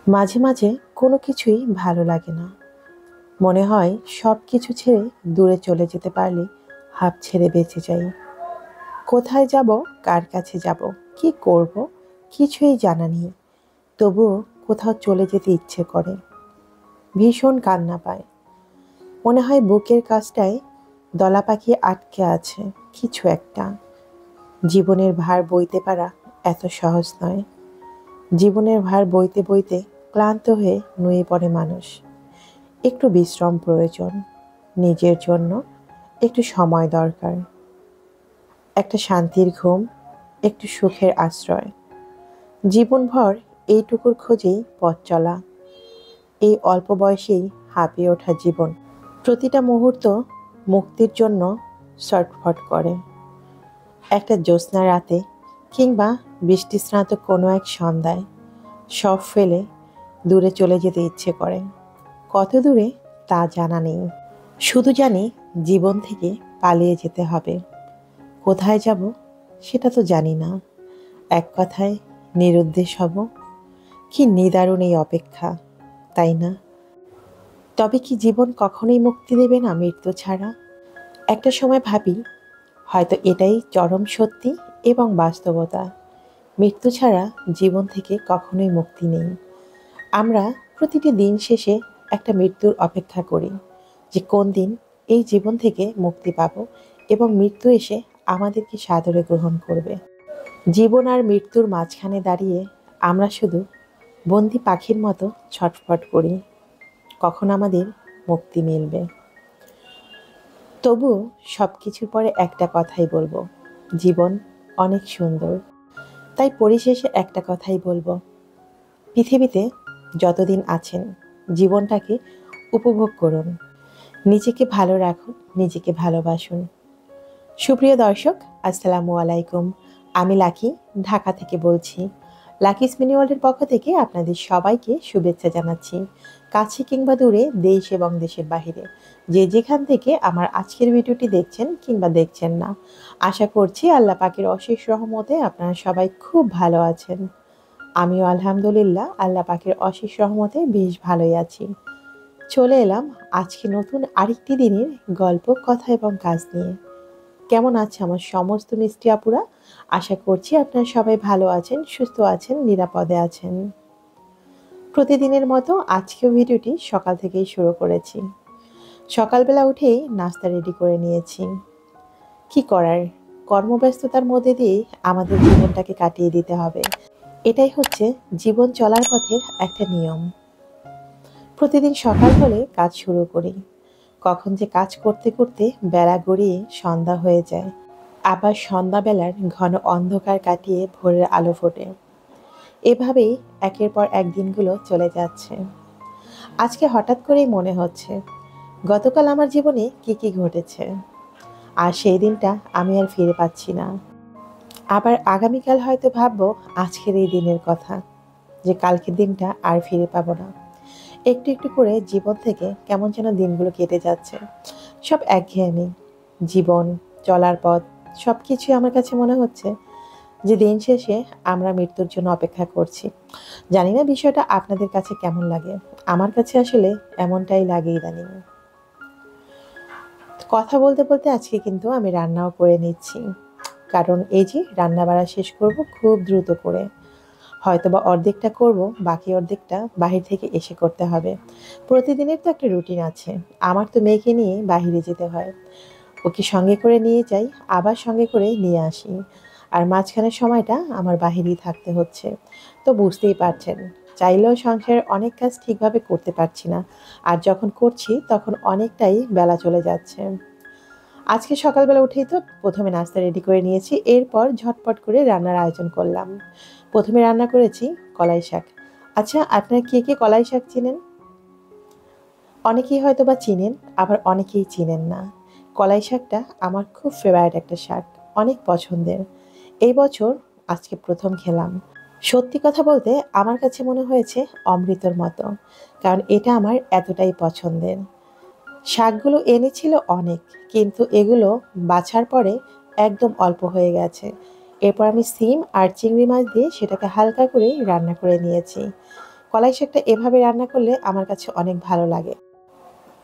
মাঝে মাঝে কোনো কিছুই ভালো লাগে না। মনে হয় সব কিছু ছেড়ে দূরে চলে যেতে পারলে হাঁপ ছেড়ে বেঁচে যাই। কোথায় যাব, কার কাছে যাব, কি করব, কিছুই জানা নেই। তবুও কোথাও চলে যেতে ইচ্ছে করে। ভীষণ কান্না পায়। মনে হয় বুকের কাছটায় দলা পাখি আটকে আছে কিছু একটা। জীবনের ভার বইতে পারা এত সহজ নয়। জীবনের ভার বইতে বইতে ক্লান্ত হয়ে নুয়ে পড়ে মানুষ। একটু বিশ্রাম প্রয়োজন, নিজের জন্য একটু সময় দরকার, একটা শান্তির ঘুম, একটু সুখের আশ্রয়। জীবনভর এইটুকুর খোঁজেই পথ চলা, এই অল্প বয়সেই হাঁপিয়ে ওঠা জীবন। প্রতিটা মুহূর্ত মুক্তির জন্য ছটফট করে। একটা জ্যোৎস্না রাতে কিংবা বৃষ্টিস্নাত কোনো এক সন্ধ্যায় সব ফেলে দূরে চলে যেতে ইচ্ছে করে। কত দূরে তা জানা নেই। শুধু জানি জীবন থেকে পালিয়ে যেতে হবে। কোথায় যাব সেটা তো জানি না। এক কথায় নিরুদ্দেশ হব। কি নিদারুণ এই অপেক্ষা, তাই না? তবে কি জীবন কখনোই মুক্তি দেবে না মৃত্যু ছাড়া? একটা সময় ভাবি, হয়তো এটাই চরম সত্যি এবং বাস্তবতা। মৃত্যু ছাড়া জীবন থেকে কখনোই মুক্তি নেই। আমরা প্রতিটি দিন শেষে একটা মৃত্যুর অপেক্ষা করি, যে কোন দিন এই জীবন থেকে মুক্তি পাব এবং মৃত্যু এসে আমাদেরকে সাদরে গ্রহণ করবে। জীবন আর মৃত্যুর মাঝখানে দাঁড়িয়ে আমরা শুধু বন্দি পাখির মতো ছটফট করি, কখন আমাদের মুক্তি মিলবে। তবুও সব কিছুর পরে একটা কথাই বলবো, জীবন অনেক সুন্দর। তাই পরিশেষে একটা কথাই বলবো, পৃথিবীতে যতদিন আছেন জীবনটাকে উপভোগ করুন। নিজেকে ভালো রাখুন, নিজেকে ভালোবাসুন। সুপ্রিয় দর্শক, আসসালামু আলাইকুম। আমি লাকি, ঢাকা থেকে বলছি। লাকিস মিনি ওয়ার্ল্ডের পক্ষ থেকে আপনাদের সবাইকে শুভেচ্ছা জানাচ্ছি। কাছে কিংবা দূরে, দেশ এবং দেশের বাহিরে, যে যেখান থেকে আমার আজকের ভিডিওটি দেখছেন কিংবা দেখছেন না, আশা করছি আল্লাহ পাকের অশেষ রহমতে আপনারা সবাই খুব ভালো আছেন। আমিও আলহামদুলিল্লাহ আল্লাহ পাকের অশেষ রহমতে বেশ ভালোই আছি। চলে এলাম আজকে নতুন আরেকটি দিনের গল্প, কথা এবং কাজ নিয়ে। কেমন আছে আমার সমস্ত মিষ্টি আপুরা? আশা করছি আপনারা সবাই ভালো আছেন, সুস্থ আছেন, নিরাপদে আছেন। প্রতিদিনের মতো আজকেও ভিডিওটি সকাল থেকেই শুরু করেছি। সকালবেলা উঠেই নাস্তা রেডি করে নিয়েছি। কি করার, কর্মব্যস্ততার মধ্যে দিয়ে আমাদের জীবনটাকে কাটিয়ে দিতে হবে। এটাই হচ্ছে জীবন চলার পথের একটা নিয়ম। প্রতিদিন সকাল হলে কাজ শুরু করি। কখন যে কাজ করতে করতে বেলা গড়িয়ে সন্ধ্যা হয়ে যায়, আবার সন্ধ্যাবেলার ঘন অন্ধকার কাটিয়ে ভোরের আলো ফোটে। এভাবেই একের পর এক দিনগুলো চলে যাচ্ছে। আজকে হঠাৎ করেই মনে হচ্ছে গতকাল আমার জীবনে কি কি ঘটেছে, আর সেই দিনটা আমি আর ফিরে পাচ্ছি না। আবার আগামীকাল হয়তো ভাববো আজকের এই দিনের কথা, যে কালকের দিনটা আর ফিরে পাবো না। একটু একটু করে জীবন থেকে কেমন যেন দিনগুলো কেটে যাচ্ছে। সব একঘেয়েমি জীবন, চলার পথ, সব কিছুই আমার কাছে মনে হচ্ছে যে দিন শেষে আমরা মৃত্যুর জন্য অপেক্ষা করছি। জানি না বিষয়টা আপনাদের কাছে কেমন লাগে। আমার কাছে আসলে এমনটাই লাগে ইদানিং। কথা বলতে বলতে আজকে কিন্তু আমি রান্নাও করে নিচ্ছি, কারণ এই যে রান্না বাড়া শেষ করব খুব দ্রুত করে। হয়তোবা অর্ধেকটা করব, বাকি অর্ধেকটা বাহির থেকে এসে করতে হবে। প্রতিদিনের তো একটা রুটিন আছে। আমার তো মেয়েকে নিয়ে বাহিরে যেতে হয়, ওকে সঙ্গে করে নিয়ে যাই, আবার সঙ্গে করে নিয়ে আসি। আর মাঝখানের সময়টা আমার বাহিরেই থাকতে হচ্ছে। তো বুঝতেই পারছেন, চাইলেও সংসারের অনেক কাজ ঠিকভাবে করতে পারছি না। আর যখন করছি তখন অনেকটাই বেলা চলে যাচ্ছে। আজকে সকালবেলা উঠেই তো প্রথমে নাস্তা রেডি করে নিয়েছি, এরপর ঝটপট করে রান্নার আয়োজন করলাম। প্রথমে রান্না করেছি কলাই শাক। আচ্ছা, আপনারা কে কে কলাই শাক চিনেন? অনেকেই হয়তো বা চিনেন, আবার অনেকেই চিনেন না। কলাই শাকটা আমার খুব ফেভারিট একটা শাক, অনেক পছন্দের। এই বছর আজকে প্রথম খেলাম। সত্যি কথা বলতে আমার কাছে মনে হয়েছে অমৃতর মতো, কারণ এটা আমার এতটাই পছন্দের। শাকগুলো এনেছিল অনেক, কিন্তু এগুলো বাছার পরে একদম অল্প হয়ে গেছে। এরপর আমি সিম আর চিংড়ি মাছ দিয়ে সেটাকে হালকা করে রান্না করে নিয়েছি। কলাই শাকটা এভাবে রান্না করলে আমার কাছে অনেক ভালো লাগে।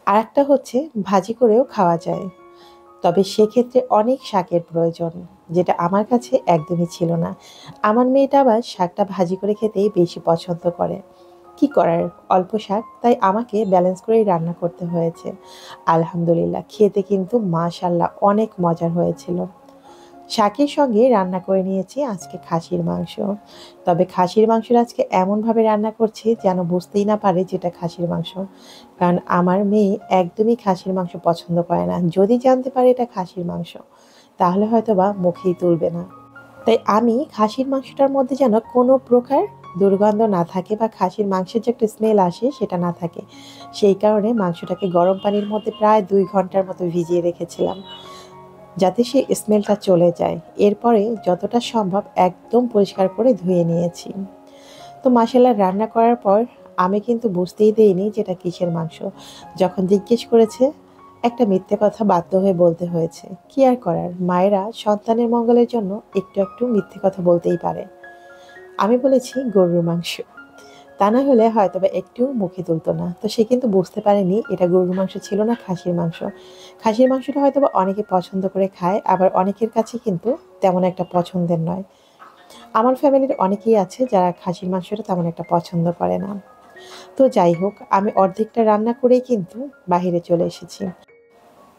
আর একটা হচ্ছে ভাজি করেও খাওয়া যায়, তবে সেক্ষেত্রে অনেক শাকের প্রয়োজন, যেটা আমার কাছে একদমই ছিল না। আমার মেয়েটা আবার শাকটা ভাজি করে খেতেই বেশি পছন্দ করে। কি করার, অল্প শাক, তাই আমাকে ব্যালেন্স করেই রান্না করতে হয়েছে। আলহামদুলিল্লাহ, খেতে কিন্তু মাশাল্লাহ অনেক মজার হয়েছিল। শাকের সঙ্গে রান্না করে নিয়েছি আজকে খাসির মাংস। তবে খাসির মাংসটা আজকে এমনভাবে রান্না করছি যেন বুঝতেই না পারে যেটা খাসির মাংস। কারণ আমার মেয়ে একদমই খাসির মাংস পছন্দ করে না। যদি জানতে পারে এটা খাসির মাংস, তাহলে হয়তোবা মুখেই তুলবে না। তাই আমি খাসির মাংসটার মধ্যে যেন কোনো প্রকার দুর্গন্ধ না থাকে বা খাসির মাংসের যে একটা স্মেল আসে সেটা না থাকে, সেই কারণে মাংসটাকে গরম পানির মধ্যে প্রায় 2 ঘন্টার মতো ভিজিয়ে রেখেছিলাম, যাতে সেই স্মেলটা চলে যায়। এরপরে যতটা সম্ভব একদম পরিষ্কার করে ধুয়ে নিয়েছি। তো মাসাল্লাহ রান্না করার পর আমি কিন্তু বুঝতেই দেইনি যে এটা কিসের মাংস। যখন জিজ্ঞেস করেছে, একটা মিথ্যে কথা বাধ্য হয়ে বলতে হয়েছে। কি আর করার, মায়েরা সন্তানের মঙ্গলের জন্য একটু একটু মিথ্যে কথা বলতেই পারে। আমি বলেছি গরুর মাংস, তা না হলে হয়তোবা একটু মুখে তুলতো না। তো সে কিন্তু বুঝতে পারেনি এটা গরুর মাংস ছিল না, খাসির মাংস। খাসির মাংসটা হয়তোবা অনেকে পছন্দ করে খায়, আবার অনেকের কাছে কিন্তু তেমন একটা পছন্দের নয়। আমার ফ্যামিলির অনেকেই আছে যারা খাসির মাংসটা তেমন একটা পছন্দ করে না। তো যাই হোক, আমি অর্ধেকটা রান্না করেই কিন্তু বাহিরে চলে এসেছি।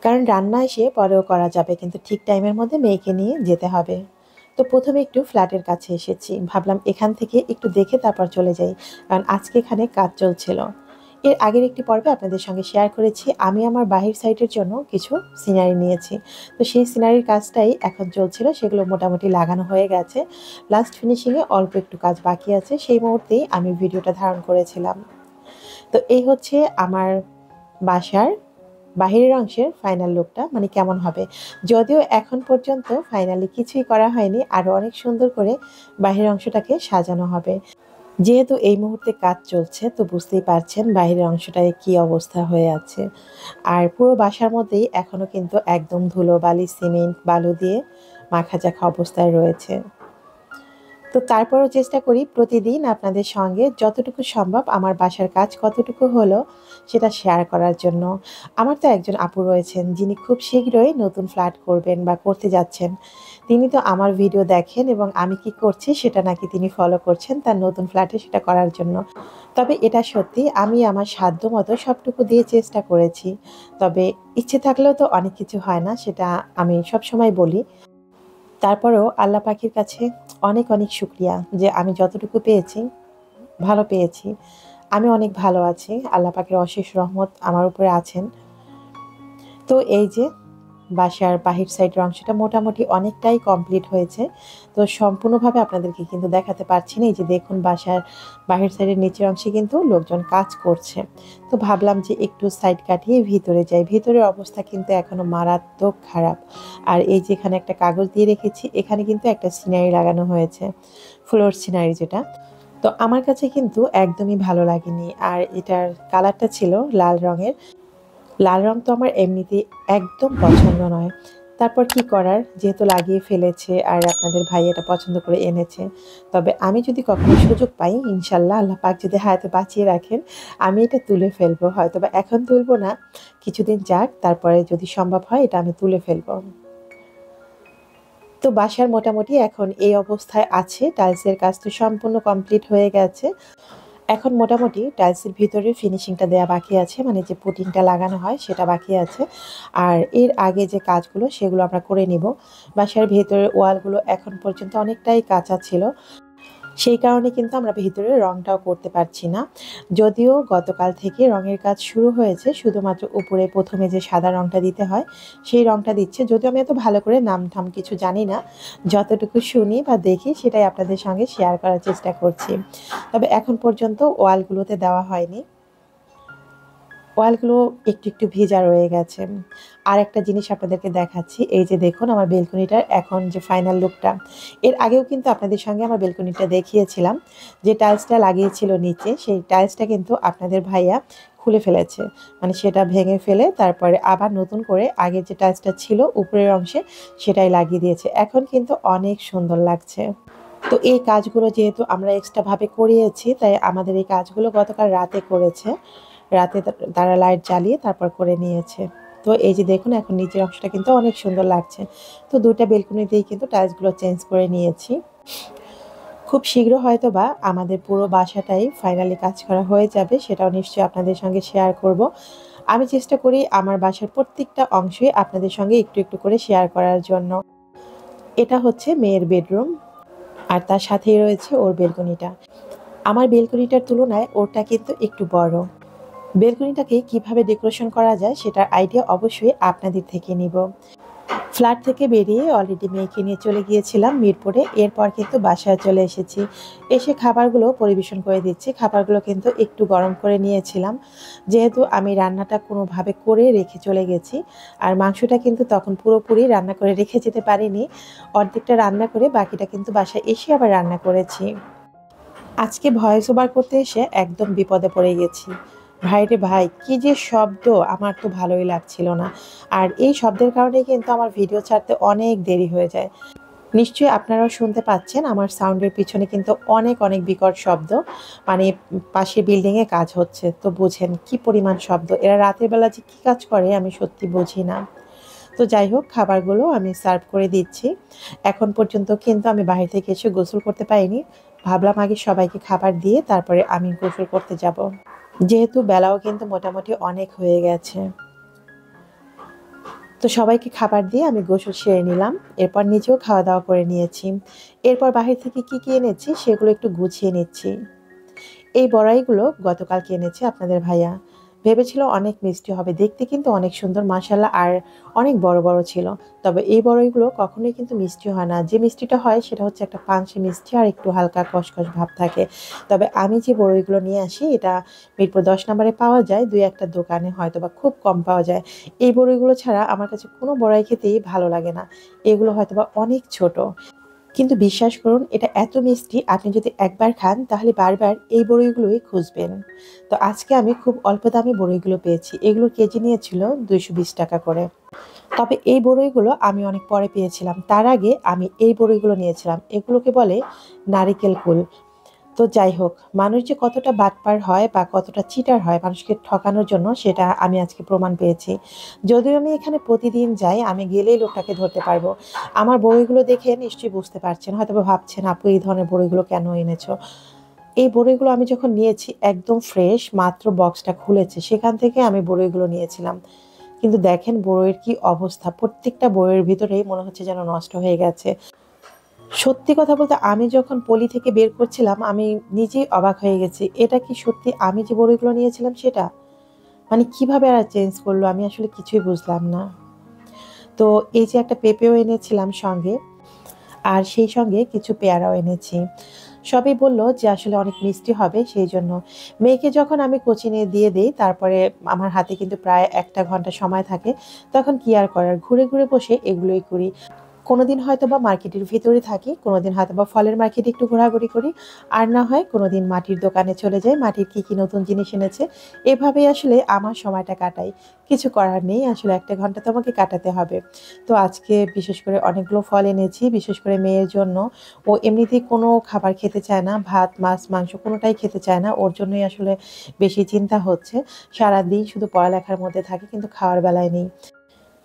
কারণ রান্না এসে পরেও করা যাবে, কিন্তু ঠিক টাইমের মধ্যে মেয়েকে নিয়ে যেতে হবে। তো প্রথমে একটু ফ্ল্যাটের কাছে এসেছি, ভাবলাম এখান থেকে একটু দেখে তারপর চলে যাই, কারণ আজকে এখানে কাজ চলছিল। এর আগের একটি পর্বে আপনাদের সঙ্গে শেয়ার করেছি আমি আমার বাহির সাইডের জন্য কিছু সিনারি নিয়েছি। তো সেই সিনারির কাজটাই এখন চলছিল, সেগুলো মোটামুটি লাগানো হয়ে গেছে। লাস্ট ফিনিশিংয়ে অল্প একটু কাজ বাকি আছে, সেই মুহূর্তেই আমি ভিডিওটা ধারণ করেছিলাম। তো এই হচ্ছে আমার বাসার বাহিরের অংশের ফাইনাল লুকটা, মানে কেমন হবে। যদিও এখন পর্যন্ত ফাইনালি কিছুই করা হয়নি, আরও অনেক সুন্দর করে বাহিরের অংশটাকে সাজানো হবে। যেহেতু এই মুহূর্তে কাজ চলছে, তো বুঝতেই পারছেন বাহিরের অংশটায় কি অবস্থা হয়ে আছে। আর পুরো বাসার মধ্যেই এখনও কিন্তু একদম ধুলোবালি, সিমেন্ট, বালু দিয়ে মাখাজাখা অবস্থায় রয়েছে। তো তারপরও চেষ্টা করি প্রতিদিন আপনাদের সঙ্গে যতটুকু সম্ভব আমার বাসার কাজ কতটুকু হলো সেটা শেয়ার করার জন্য। আমার তো একজন আপু রয়েছেন যিনি খুব শীঘ্রই নতুন ফ্ল্যাট করবেন বা করতে যাচ্ছেন। তিনি তো আমার ভিডিও দেখেন এবং আমি কি করছি সেটা নাকি তিনি ফলো করছেন তার নতুন ফ্ল্যাটে সেটা করার জন্য। তবে এটা সত্যি, আমি আমার সাধ্য মতো সবটুকু দিয়ে চেষ্টা করেছি। তবে ইচ্ছে থাকলেও তো অনেক কিছু হয় না, সেটা আমি সবসময় বলি। তারপরেও আল্লাহ পাখির কাছে অনেক অনেক শুকরিয়া যে আমি যতটুকু পেয়েছি ভালো পেয়েছি। আমি অনেক ভালো আছি, আল্লাহ পাখির অশেষ রহমত আমার উপরে আছেন। তো এই যে বাসার বাহির সাইডের অংশটা মোটামুটি অনেকটাই কমপ্লিট হয়েছে। তো সম্পূর্ণভাবে আপনাদেরকে কিন্তু দেখাতে পারছি না। এই যে দেখুন বাসার বাহির সাইডের নিচের অংশে কিন্তু লোকজন কাজ করছে। তো ভাবলাম যে একটু সাইড কাটিয়ে ভিতরে যাই। ভিতরের অবস্থা কিন্তু এখনো মারাত্মক খারাপ। আর এই যে এখানে একটা কাগজ দিয়ে রেখেছি, এখানে কিন্তু একটা সিনারি লাগানো হয়েছে, ফ্লোর সিনারি যেটা। তো আমার কাছে কিন্তু একদমই ভালো লাগেনি। আর এটার কালারটা ছিল লাল রঙের। লাল রং তো আমার এমনিতেই একদম পছন্দ নয়। তারপর কি করার, যেহেতু লাগিয়ে ফেলেছে আর আপনাদের ভাই এটা পছন্দ করে এনেছে। তবে আমি যদি কখনো সুযোগ পাই, ইনশাল্লাহ আল্লাহ পাক যদি হায়াতে বাঁচিয়ে রাখেন, আমি এটা তুলে ফেলবো। হয়তোবা এখন তুলবো না, কিছুদিন যাক, তারপরে যদি সম্ভব হয় এটা আমি তুলে ফেলবো। তো বাসার মোটামুটি এখন এই অবস্থায় আছে। টাইলসের কাজ তো সম্পূর্ণ কমপ্লিট হয়ে গেছে। এখন মোটামুটি টাইলসের ভিতরে ফিনিশিংটা দেয়া বাকি আছে, মানে যে পুটিংটা লাগানো হয় সেটা বাকি আছে। আর এর আগে যে কাজগুলো সেগুলো আমরা করে নিব। বাসার ভেতরের ওয়ালগুলো এখন পর্যন্ত অনেকটাই কাঁচা ছিল, সেই কারণে কিন্তু আমরা ভেতরে রংটাও করতে পারছি না। যদিও গতকাল থেকে রঙের কাজ শুরু হয়েছে, শুধুমাত্র উপরে প্রথমে যে সাদা রংটা দিতে হয় সেই রংটা দিচ্ছে। যদিও আমি এত ভালো করে নাম ঠাম কিছু জানি না, যতটুকু শুনি বা দেখি সেটাই আপনাদের সঙ্গে শেয়ার করার চেষ্টা করছি। তবে এখন পর্যন্ত ওয়ালগুলোতে দেওয়া হয়নি, ওয়ালগুলো একটু একটু ভেজা রয়ে গেছে। আর একটা জিনিস আপনাদেরকে দেখাচ্ছি, এই যে দেখুন আমার বেলকনিটার এখন যে ফাইনাল লুকটা। এর আগেও কিন্তু আপনাদের সঙ্গে আমার বেলকনিটা দেখিয়েছিলাম। যে টাইলসটা লাগিয়েছিল নিচে, সেই টাইলসটা কিন্তু আপনাদের ভাইয়া খুলে ফেলেছে, মানে সেটা ভেঙে ফেলে তারপরে আবার নতুন করে আগের যে টাইলসটা ছিল উপরের অংশে সেটাই লাগিয়ে দিয়েছে। এখন কিন্তু অনেক সুন্দর লাগছে। তো এই কাজগুলো যেহেতু আমরা এক্সট্রাভাবে করিয়েছি, তাই আমাদের এই কাজগুলো গতকাল রাতে করেছে। রাতে তারা লাইট জ্বালিয়ে তারপর করে নিয়েছে। তো এই যে দেখুন এখন নিচের অংশটা কিন্তু অনেক সুন্দর লাগছে। তো ২ টা বেলকনি দিয়েই কিন্তু টাইলসগুলো চেঞ্জ করে নিয়েছি। খুব শীঘ্র হয়তোবা আমাদের পুরো বাসাটাই ফাইনালি কাজ করা হয়ে যাবে। সেটাও নিশ্চয়ই আপনাদের সঙ্গে শেয়ার করব। আমি চেষ্টা করি আমার বাসার প্রত্যেকটা অংশই আপনাদের সঙ্গে একটু, একটু করে শেয়ার করার জন্য। এটা হচ্ছে মেয়ের বেডরুম আর তার সাথেই রয়েছে ওর বেলকনিটা। আমার বেলকনিটার তুলনায় ওরটা কিন্তু একটু বড়। বেলকনিটাকে কিভাবে ডেকোরেশন করা যায় সেটার আইডিয়া অবশ্যই আপনাদের থেকে নিব। ফ্ল্যাট থেকে বেরিয়ে অলরেডি মেয়েকে নিয়ে চলে গিয়েছিলাম মিরপুরে। এরপর কিন্তু বাসায় চলে এসেছি। এসে খাবারগুলো পরিবেশন করে দিচ্ছি। খাবারগুলো কিন্তু একটু গরম করে নিয়েছিলাম। যেহেতু আমি রান্নাটা কোনোভাবে করে রেখে চলে গেছি। আর মাংসটা কিন্তু তখন পুরোপুরি রান্না করে রেখে যেতে পারিনি। অর্ধেকটা রান্না করে বাকিটা কিন্তু বাসায় এসে আবার রান্না করেছি। আজকে ভয়েস ওভার করতে এসে একদম বিপদে পড়ে গেছি। ভাইরে ভাই, কি যে শব্দ, আমার তো ভালোই লাগছিল না। আর এই শব্দের কারণেই কিন্তু আমার ভিডিও ছাড়তে অনেক দেরি হয়ে যায়। নিশ্চয়ই আপনারাও শুনতে পাচ্ছেন আমার সাউন্ডের পিছনে কিন্তু অনেক, অনেক বিকট শব্দ। মানে পাশের বিল্ডিংয়ে কাজ হচ্ছে। তো বুঝেন কি পরিমাণ শব্দ। এরা রাতের বেলা যে কী কাজ করে আমি সত্যি বুঝি না। তো যাই হোক খাবারগুলো আমি সার্ভ করে দিচ্ছি। এখন পর্যন্ত কিন্তু আমি বাহির থেকে এসে গোসল করতে পারিনি। ভাবলাম আগে সবাইকে খাবার দিয়ে তারপরে আমি গোসল করতে যাব। যেহেতু বেলাও কিন্তু মোটামুটি অনেক হয়ে গেছে। তো সবাইকে খাবার দিয়ে আমি গোসল সেরে নিলাম। এরপর নিজেও খাওয়া-দাওয়া করে নিয়েছি। এরপর বাহির থেকে কি এনেছি সেগুলো একটু গুছিয়ে নিচ্ছি। এই বড়াইগুলো গতকালকে এনেছে আপনাদের ভাইয়া। ভেবেছিল অনেক মিষ্টি হবে। দেখতে কিন্তু অনেক সুন্দর মাশাআল্লাহ আর অনেক বড়, বড় ছিল। তবে এই বড়াইগুলো কখনোই কিন্তু মিষ্টি হয় না। যে মিষ্টিটা হয় সেটা হচ্ছে একটা পানসে মিষ্টি আর একটু হালকা কষকষ ভাব থাকে। তবে আমি যে বড়ইগুলো নিয়ে আসি এটা মিরপুর ১০ নম্বরে পাওয়া যায়। ২-১ টা দোকানে হয়তোবা খুব কম পাওয়া যায়। এই বড়ইগুলো ছাড়া আমার কাছে কোনো বড়াই খেতেই ভালো লাগে না। এগুলো হয়তোবা অনেক ছোট। কিন্তু বিশ্বাস করুন এটা এত মিষ্টি আপনি যদি একবার খান তাহলে বারবার এই বড়ইগুলোই খুঁজবেন। তো আজকে আমি খুব অল্প দামে বড়ইগুলো পেয়েছি। এগুলোর কেজি নিয়েছিল ৳২২০ করে। তবে এই বড়ইগুলো আমি অনেক পরে পেয়েছিলাম। তার আগে আমি এই বড়ইগুলো নিয়েছিলাম। এগুলোকে বলে নারিকেল কুল। তো যাই হোক, মানুষ যে কতটা বাটপার হয় বা কতটা চিটার হয় মানুষকে ঠকানোর জন্য সেটা আমি আজকে প্রমাণ পেয়েছি। যদিও আমি এখানে প্রতিদিন যাই, আমি গেলেই লোকটাকে ধরতে পারবো। আমার বড়িগুলো দেখে নিশ্চয়ই বুঝতে পারছেন। হয়তোবা ভাবছেন, "আপু এই ধরনের বড়িগুলো কেন এনেছো?" এই বড়িগুলো আমি যখন নিয়েছি একদম ফ্রেশ, মাত্র বক্সটা খুলেছে। সেখান থেকে আমি বড়িগুলো নিয়েছিলাম। কিন্তু দেখেন বড়ির কি অবস্থা। প্রত্যেকটা বড়ির ভিতরেই মনে হচ্ছে যেন নষ্ট হয়ে গেছে। সত্যি কথা বলতে আমি যখন পলি থেকে বের করছিলাম আমি নিজেই অবাক হয়ে গেছি। এটা কি সত্যি আমি যে বড়িগুলো নিয়েছিলাম সেটা? মানে কিভাবে এরা চেঞ্জ করলো আমি আসলে কিছুই বুঝলাম না। তো এই যে একটা পেঁপেও এনেছিলাম সঙ্গে, আর সেই সঙ্গে কিছু পেয়ারাও এনেছি। সবই বলল যে আসলে অনেক মিষ্টি হবে সেইজন্য। মেয়েকে যখন আমি কোচিংয়ে দিয়ে দেই তারপরে আমার হাতে কিন্তু প্রায় ১ টা ঘন্টা সময় থাকে। তখন কি আর করার ঘুরে, ঘুরে বসে এগুলোই করি। কোনোদিন হয়তোবা মার্কেটের ভিতরে থাকি, কোনোদিন হয়তোবা ফলের মার্কেটে একটু ঘোরাঘুরি করি। আর না হয় কোনোদিন মাটির দোকানে চলে যাই, মাটির কি, কি নতুন জিনিস এনেছে। এভাবেই আসলে আমার সময়টা কাটাই। কিছু করার নেই, আসলে ১ টা ঘন্টা তো আমাকে কাটাতে হবে। তো আজকে বিশেষ করে অনেকগুলো ফল এনেছি, বিশেষ করে মেয়ের জন্য। ও এমনিতেই কোনো খাবার খেতে চায় না, ভাত, মাছ, মাংস কোনোটাই খেতে চায় না। ওর জন্যই আসলে বেশি চিন্তা হচ্ছে। সারাদিন শুধু পড়ালেখার মধ্যে থাকে কিন্তু খাওয়ার বেলায় নেই।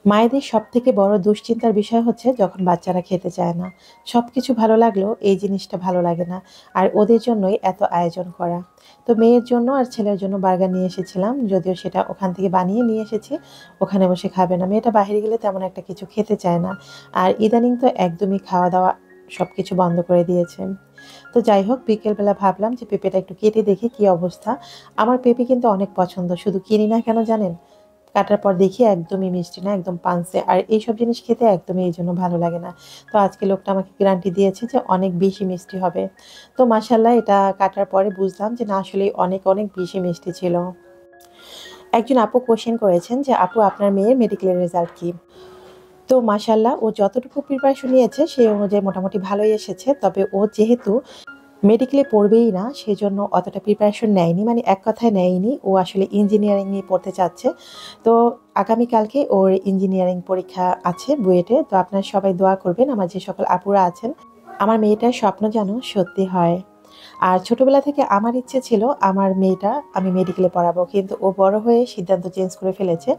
মায়েদের সবথেকে বড় দুশ্চিন্তার বিষয় হচ্ছে যখন বাচ্চারা খেতে চায় না। সবকিছু ভালো লাগলেও এই জিনিসটা ভালো লাগে না। আর ওদের জন্যই এত আয়োজন করা। তো মেয়ের জন্য আর ছেলের জন্য বার্গার নিয়ে এসেছিলাম। যদিও সেটা ওখান থেকে বানিয়ে নিয়ে এসেছি। ওখানে বসে খাবে না। মেয়েটা বাহিরে গেলে তেমন একটা কিছু খেতে চায় না। আর ইদানিং তো একদমই খাওয়া-দাওয়া সবকিছু বন্ধ করে দিয়েছে। তো যাই হোক বিকেলবেলা ভাবলাম যে পেঁপেটা একটু কেটে দেখি কি অবস্থা। আমার পেঁপে কিন্তু অনেক পছন্দ। শুধু কিনি না কেন জানেন? কাটার পর দেখি একদমই মিষ্টি না, একদম পানসে। আর এইসব জিনিস খেতে একদমই এইজন্য ভালো লাগে না। তো আজকে লোকটা আমাকে গ্যারান্টি দিয়েছে যে অনেক বেশি মিষ্টি হবে। তো মাশাআল্লাহ এটা কাটার পরে বুঝলাম যে না আসলেই অনেক, অনেক বেশি মিষ্টি ছিল। একজন আপু কোয়েশ্চেন করেছেন যে, "আপু আপনার মেয়ের মেডিকেলের রেজাল্ট কি?" তো মাশাআল্লাহ ও যতটুকু প্রিপারেশন নিয়েছে সেই অনুযায়ী মোটামুটি ভালোই এসেছে। তবে ও যেহেতু মেডিকেলে পড়বেই না, সেজন্য অতটা প্রিপারেশন নেয়নি। মানে এক কথায় নেয়নি। ও আসলে ইঞ্জিনিয়ারিং নিয়ে পড়তে চাচ্ছে। তো আগামীকালকে ওর ইঞ্জিনিয়ারিং পরীক্ষা আছে বুয়েটে। তো আপনারা সবাই দোয়া করবেন। আমার যে সকল আপুরা আছেন আমার মেয়েটার স্বপ্ন যেন সত্যি হয়। আর ছোটবেলা থেকে আমার ইচ্ছে ছিল আমার মেয়েটা আমি মেডিকেলে পড়াবো, কিন্তু ও বড় হয়ে সিদ্ধান্ত চেঞ্জ করে ফেলেছে।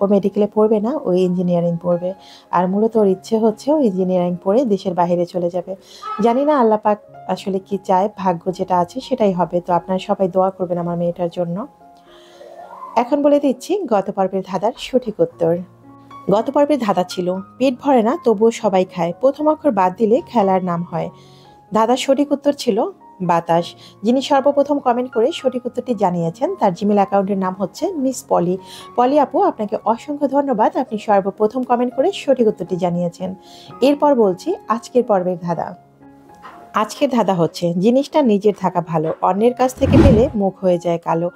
ও মেডিকেলে পড়বে না, ও ইঞ্জিনিয়ারিং পড়বে। আর মূলত ওর ইচ্ছে হচ্ছে ও ইঞ্জিনিয়ারিং পড়ে দেশের বাইরে চলে যাবে। জানি না আল্লাহ পাক আসলে কি চায়, ভাগ্য যেটা আছে সেটাই হবে। তো আপনারা সবাই দোয়া করবেন আমার মেয়েটার জন্য। এখন বলে দিচ্ছি গত পর্বের ধাঁধার সঠিক উত্তর। গত পর্বের ধাঁধা ছিল পেট ভরে না তবুও সবাই খায়, প্রথম অক্ষর বাদ দিলে খেলার নাম হয়। ধাঁধার সঠিক উত্তর ছিল বাতাস। যিনি সর্বপ্রথম কমেন্ট করে সঠিক উত্তরটি জানিয়েছেন তার জিমেল অ্যাকাউন্টের নাম হচ্ছে মিস পলি। পলি আপু, আপনাকে অসংখ্য ধন্যবাদ, আপনি সর্বপ্রথম কমেন্ট করে সঠিক উত্তরটি জানিয়েছেন। এরপর বলছি আজকের পর্বের ধাঁধা। আজকের ধাঁধা হচ্ছে জিনিসটা নিজের থাকা ভালো, অন্যের কাছ থেকে পেলে মুখ হয়ে যায় কালো।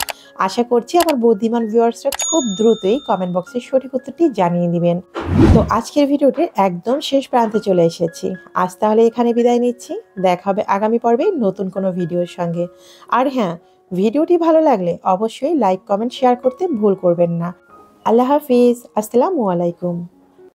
আশা করছি আমার বুদ্ধিমান ভিউয়ার্সরা খুব দ্রুতই কমেন্ট বক্সে সঠিক উত্তরটি জানিয়ে দিবেন। তো আজকের ভিডিওটির একদম শেষ প্রান্তে চলে এসেছি। আজ তাহলে এখানে বিদায় নিচ্ছি। দেখা হবে আগামী পর্বে নতুন কোনো ভিডিওর সঙ্গে। আর হ্যাঁ, ভিডিওটি ভালো লাগলে অবশ্যই লাইক কমেন্ট শেয়ার করতে ভুল করবেন না। আল্লাহ হাফিজ, আসসালামু আলাইকুম।